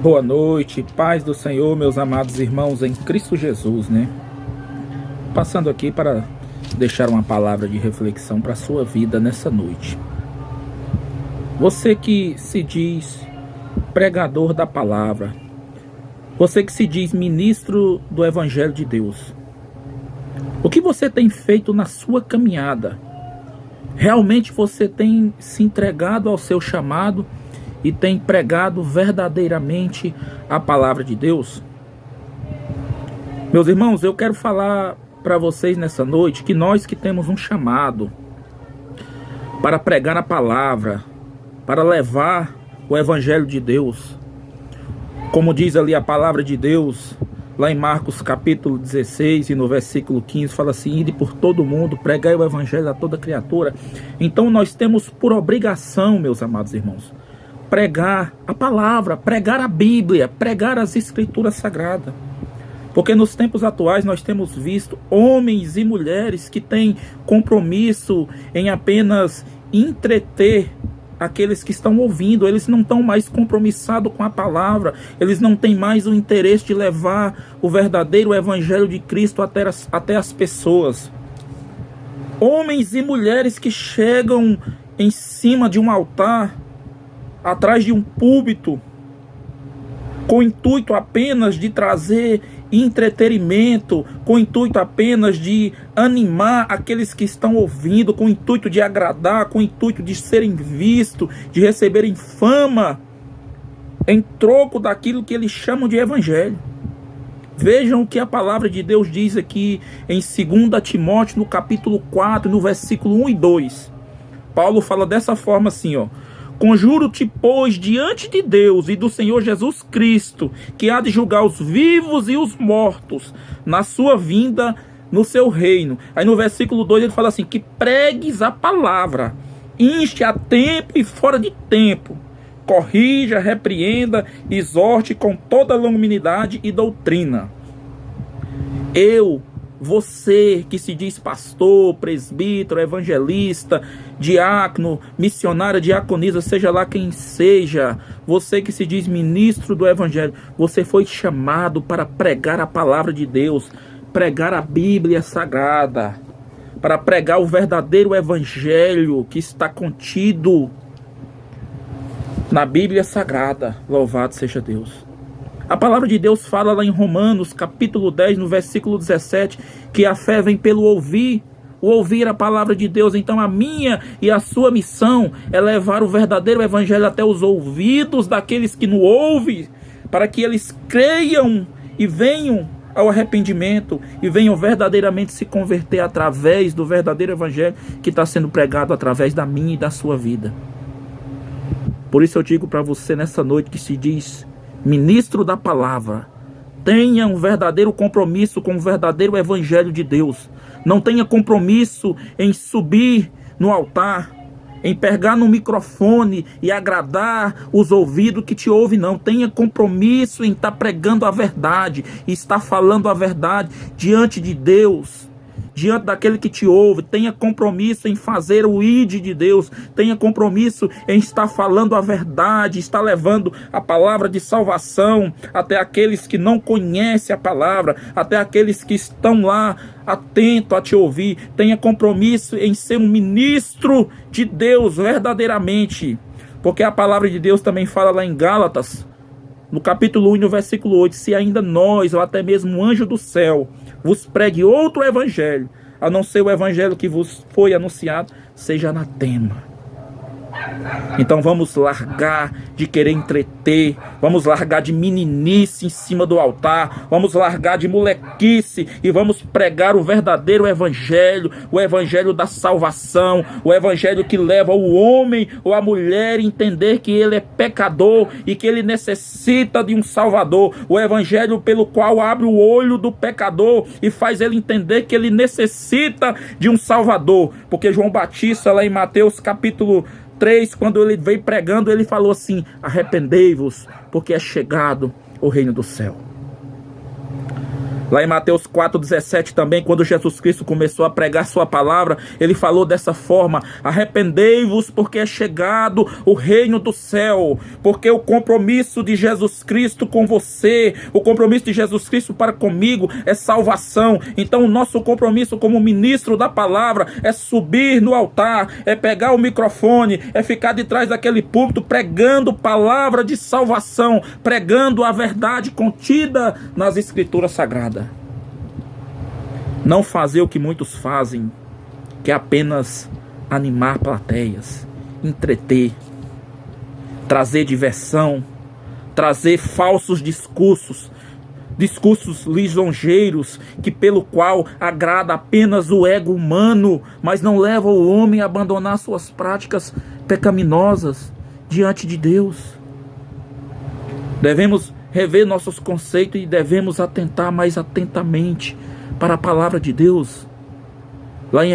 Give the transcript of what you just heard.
Boa noite, paz do Senhor, meus amados irmãos em Cristo Jesus, né? Passando aqui para deixar uma palavra de reflexão para a sua vida nessa noite. Você que se diz pregador da palavra, você que se diz ministro do Evangelho de Deus, o que você tem feito na sua caminhada? Realmente você tem se entregado ao seu chamado e tem pregado verdadeiramente a palavra de Deus? Meus irmãos, eu quero falar para vocês nessa noite que nós que temos um chamado para pregar a palavra, para levar o Evangelho de Deus, como diz ali a palavra de Deus, lá em Marcos capítulo 16 e no versículo 15, fala assim: ide por todo mundo, pregai o Evangelho a toda criatura. Então nós temos por obrigação, meus amados irmãos, pregar a palavra, pregar a Bíblia, pregar as Escrituras Sagradas. Porque nos tempos atuais nós temos visto homens e mulheres que têm compromisso em apenas entreter aqueles que estão ouvindo. Eles não estão mais compromissados com a palavra, eles não têm mais o interesse de levar o verdadeiro Evangelho de Cristo até as pessoas. Homens e mulheres que chegam em cima de um altar, atrás de um púlpito, com o intuito apenas de trazer entretenimento, com o intuito apenas de animar aqueles que estão ouvindo, com o intuito de agradar, com o intuito de serem vistos, de receberem fama, em troco daquilo que eles chamam de evangelho. Vejam o que a palavra de Deus diz aqui em 2 Timóteo, no capítulo 4, no versículo 1 e 2. Paulo fala dessa forma assim, ó: conjuro-te, pois, diante de Deus e do Senhor Jesus Cristo, que há de julgar os vivos e os mortos na sua vinda no seu reino. Aí no versículo 2 ele fala assim: que pregues a palavra, inste a tempo e fora de tempo, corrija, repreenda, exorte com toda longanimidade e doutrina. Você que se diz pastor, presbítero, evangelista, diácono, missionário, diaconisa, seja lá quem seja, você que se diz ministro do Evangelho, você foi chamado para pregar a palavra de Deus, pregar a Bíblia Sagrada, para pregar o verdadeiro Evangelho que está contido na Bíblia Sagrada. Louvado seja Deus. A palavra de Deus fala lá em Romanos, capítulo 10, no versículo 17, que a fé vem pelo ouvir a palavra de Deus. Então a minha e a sua missão é levar o verdadeiro evangelho até os ouvidos daqueles que não ouvem, para que eles creiam e venham ao arrependimento e venham verdadeiramente se converter através do verdadeiro evangelho que está sendo pregado através da minha e da sua vida. Por isso eu digo para você nessa noite que se diz ministro da palavra: tenha um verdadeiro compromisso com o verdadeiro evangelho de Deus. Não tenha compromisso em subir no altar, em pegar no microfone e agradar os ouvidos que te ouvem, não. Tenha compromisso em estar pregando a verdade e estar falando a verdade diante de Deus, diante daquele que te ouve. Tenha compromisso em fazer o ID de Deus. Tenha compromisso em estar falando a verdade, estar levando a palavra de salvação até aqueles que não conhecem a palavra, até aqueles que estão lá atentos a te ouvir. Tenha compromisso em ser um ministro de Deus verdadeiramente, porque a palavra de Deus também fala lá em Gálatas, no capítulo 1, no versículo 8, se ainda nós, ou até mesmo um anjo do céu, vos pregue outro evangelho, a não ser o evangelho que vos foi anunciado, seja anatema. Então vamos largar de querer entreter, vamos largar de meninice em cima do altar, vamos largar de molequice e vamos pregar o verdadeiro evangelho, o evangelho da salvação, o evangelho que leva o homem ou a mulher a entender que ele é pecador e que ele necessita de um salvador, o evangelho pelo qual abre o olho do pecador e faz ele entender que ele necessita de um salvador. Porque João Batista, lá em Mateus capítulo 3, quando ele veio pregando, ele falou assim: arrependei-vos, porque é chegado o reino do céu. Lá em Mateus 4,17 também, quando Jesus Cristo começou a pregar sua palavra, ele falou dessa forma: arrependei-vos, porque é chegado o reino do céu. Porque o compromisso de Jesus Cristo com você, o compromisso de Jesus Cristo para comigo é salvação. Então o nosso compromisso como ministro da palavra é subir no altar, é pegar o microfone, é ficar de trás daquele púlpito pregando palavra de salvação, pregando a verdade contida nas Escrituras Sagradas. Não fazer o que muitos fazem, que é apenas animar plateias, entreter, trazer diversão, trazer falsos discursos lisonjeiros, que pelo qual agrada apenas o ego humano, mas não leva o homem a abandonar suas práticas pecaminosas diante de Deus. Devemos rever nossos conceitos e devemos atentar mais atentamente para a palavra de Deus.